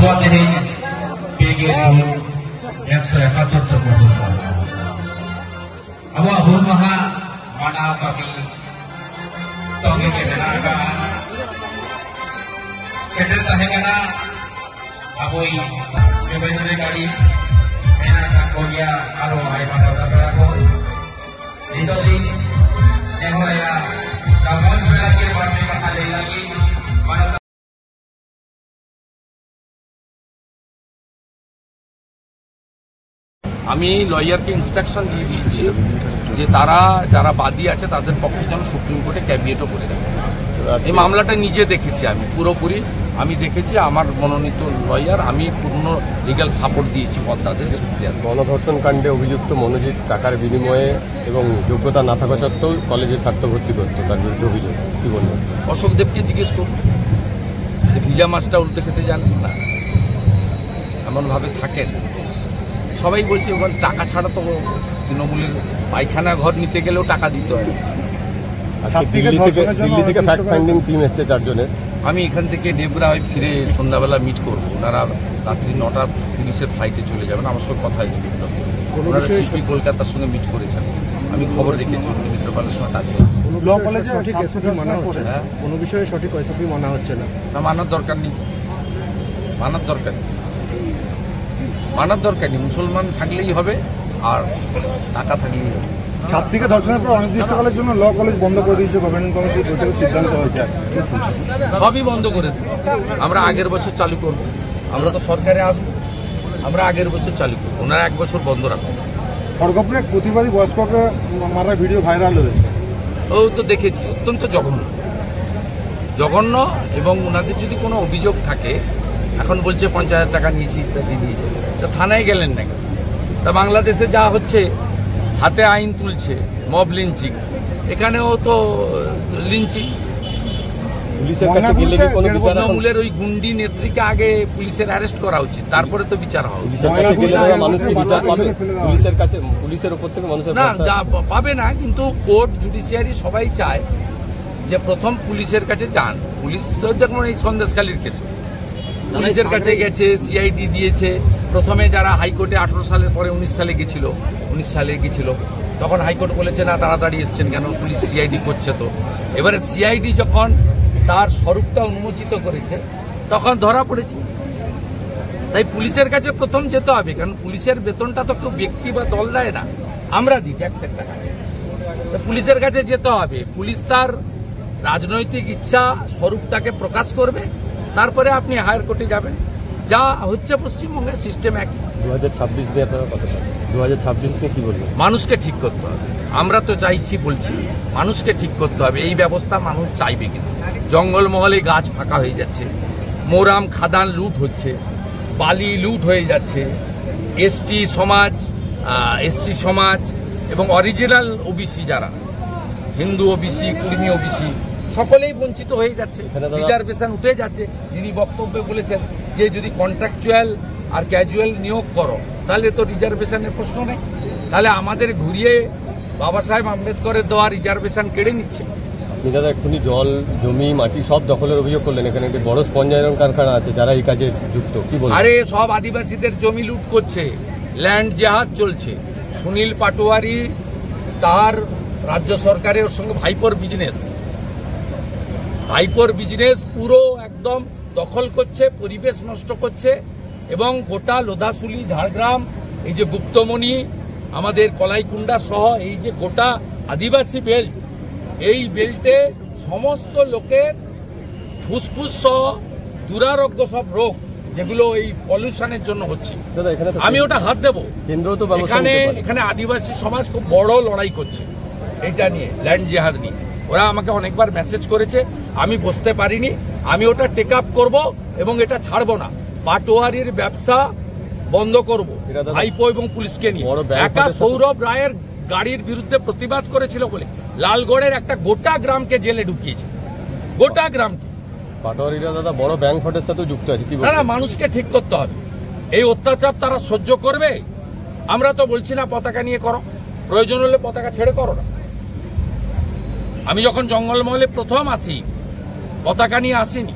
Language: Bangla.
abuat ini PGU 171 abuat hul maha mana kami toge ke menakan kedel tahengana aboi kebenere kali menakan kodia aro ai pada ko itu din yang saya kawan belajar barang kali lagi mana আমি লয়ারকে ইনস্ট্রাকশন দিয়ে দিয়েছি যে তারা যারা বাদী আছে তাদের পক্ষে যেন সুপ্রিম কোর্টে ক্যাভিয়েটও করে দেয়। এই মামলাটা নিজে দেখেছি আমি পুরোপুরি দেখেছি, আমার মনোনীত লয়ার, আমি পূর্ণ লিগ্যাল সাপোর্ট দিয়েছি পদ্মাদের। গণধর্ষণ কাণ্ডে অভিযুক্ত মনোজিৎ টাকার বিনিময়ে এবং যোগ্যতা না থাকা সত্ত্বেও কলেজে ছাত্র ভর্তি করতো, তার বিরুদ্ধে অভিযোগ। কী বলবেন? অশোকদেবকে জিজ্ঞেস করুন, ভিজা মাছটা উল্টে খেতে জানেন না, এমনভাবে থাকেন। সবাই বলছে ওখানে টাকা ছাড়া তো তৃণমূলের পায়খানা ঘর নিতে গেলেও টাকা দিতে হয়। দিল্লি থেকে ফ্যাক্ট ফাইন্ডিং টিম এসছে 4 জনের। আমি এখান থেকে ডেবরা হয়ে ফিরে সন্ধ্যাবেলা মিট করবো, ওনারা রাত্রি 9টার পুলিশের ফ্লাইটে চলে যাবেন। আমার সঙ্গে কথা হয়েছে, ওনারা সিপি কলকাতার সঙ্গে মিট করেছেন, আমি খবর রেখেছি মিত্রপালের সঙ্গে আছে। কোনো বিষয়ে সঠিক এসওপি মানা হচ্ছে না, মানার দরকার নেই, মানার দরকার নেই। মুসলমান থাকলেই হবে আর টাকা থাকলেই হবে। ছাত্রীকে ধর্ষণের পর অনির্দিষ্টকালের জন্য ল কলেজ বন্ধ করে দিয়েছে গভর্নমেন্ট কমিটির সিদ্ধান্ত হয়েছে। সবই বন্ধ করে দেব, আমরা আগের বছর চালু করব। আমরা তো সরকারে আসবো, আমরা আগের বছর চালু করবো, ওনারা 1 বছর বন্ধ রাখবো। খড়গপুরে প্রতিবাদী বয়স্ককে মারা ভিডিও ভাইরাল হয়েছে, ও তো দেখেছি, অত্যন্ত জঘন্য। এবং ওনাদের যদি কোনো অভিযোগ থাকে, এখন বলছে 50,000 টাকা নিয়েছি ইত্যাদি দিয়েছে, তা থানায় গেলেন না কেন? তা বাংলাদেশে যা হচ্ছে, হাতে আইন তুলছে, মব লিঞ্চিং, এখানেও তো লিঞ্চিং। তৃণমূলের ওই গুন্ডি নেত্রীকে আগে পুলিশের অ্যারেস্ট করা উচিত, তারপরে তো বিচার হবে। না পাবে না, কিন্তু কোর্ট জুডিশিয়ারি সবাই চায় যে প্রথম পুলিশের কাছে যান। পুলিশ তো দেখুন এই সন্দেশখালীর কেস পুলিশের কাছে গেছে, সিআইডি দিয়েছে। প্রথমে যারা হাইকোর্টে 18 সালের পরে 19 সালে গেছিল, তখন হাইকোর্ট বলেছে না তাড়াতাড়ি এসছেন কেন, পুলিশ সিআইডি করছে। তো এবারে সিআইডি যখন তার স্বরূপটা উন্মোচিত করেছে, তখন ধরা পড়েছে। তাই পুলিশের কাছে প্রথম যেতে হবে, কারণ পুলিশের বেতনটা তো কেউ ব্যক্তি বা দল দেয় না, আমরা দিই ট্যাক্সের টাকা। পুলিশের কাছে যেতে হবে, পুলিশ তার রাজনৈতিক ইচ্ছা স্বরূপটাকে প্রকাশ করবে, তারপরে আপনি হায়ার কোর্টে যাবেন। যা হচ্ছে পশ্চিমবঙ্গের সিস্টেম একই। 2026 নিয়ে আপনারা কথা বলছেন, 2026 নিয়ে কি বলবেন? মানুষকে ঠিক করতে হবে, আমরা তো বলছি মানুষকে ঠিক করতে হবে। এই ব্যবস্থা মানুষ চাইবে, কিন্তু জঙ্গলমহলে গাছ ফাঁকা হয়ে যাচ্ছে, মোরাম খাদান লুট হচ্ছে, বালি লুট হয়ে যাচ্ছে, এসসি সমাজ এবং অরিজিনাল ওবিসি যারা হিন্দু ওবিসি, কুর্মী ওবিসি, সকলেই বঞ্চিত হয়ে যাচ্ছে। রিজার্ভেশন উঠে যাচ্ছে। যিনি বক্তব্যে বলেছেন যে যদি কন্ট্রাকচুয়াল আর ক্যাজুয়াল নিয়োগ করো, তাহলে তো রিজার্ভেশনের প্রশ্ন নেই। তাহলে আমাদের ঘুরিয়ে বাবা সাহেব আম্বেদকরের দেওয়া রিজার্ভেশন কেড়ে নিচ্ছে। আপনি দাদা এক্ষুনি জল, জমি, মাটি সব দখলের অভিযোগ করলেন। এখানে একটি বড় স্পঞ্জ আয়রন কারখানা আছে, যারা এই কাজে যুক্ত, কি বলবেন? আরে সব আদিবাসীদের জমি লুট করছে, ল্যান্ড জেহাদ চলছে। সুনীল পাটোয়ারি তার রাজ্য সরকারের সঙ্গে ভাইপোর বিজনেস পুরো একদম দখল করছে, পরিবেশ নষ্ট করছে। এবং গোটা লোধাশুলি, ঝাড়গ্রাম, এই যে গুপ্তমণি, আমাদের কলাইকুণ্ডা সহ এই যে গোটা আদিবাসী বেল্ট, এই বেল্টে সমস্ত লোকের ফুসফুস সহ দুরারোগ্য সব রোগ, যেগুলো এই পলিউশনের জন্য হচ্ছে। আমি ওটা হাত দেবো। এখানে আদিবাসী সমাজ খুব বড় লড়াই করছে এটা নিয়ে, ল্যান্ড জেহাদ নিয়ে। ওরা আমাকে অনেকবার মেসেজ করেছে, আমি বসতে পারিনি। আমি ওটা টেক আপ করবো এবং এটা ছাড়বো না। পাটোয়ারির ব্যবসা বন্ধ করব, ভাইপো এবং পুলিশকে নিয়ে। একা সৌরভ রায়ের গাড়ির বিরুদ্ধে প্রতিবাদ করেছিল বলে লালগড়ের একটা গোটা গ্রামকে জেলে ঢুকিয়েছে, গোটা গ্রামকে। পাটোয়ারিরা দাদা বড় ব্যাংক ফ্রডের সাথে যুক্ত আছে। না, মানুষকে ঠিক করতে হবে। এই অত্যাচার তারা সহ্য করবে? আমরা তো বলছি না পতাকা নিয়ে করো, প্রয়োজন হলে পতাকা ছেড়ে করো না। আমি যখন জঙ্গলমহলে প্রথম আসি, পতাকা নিয়ে আসিনি।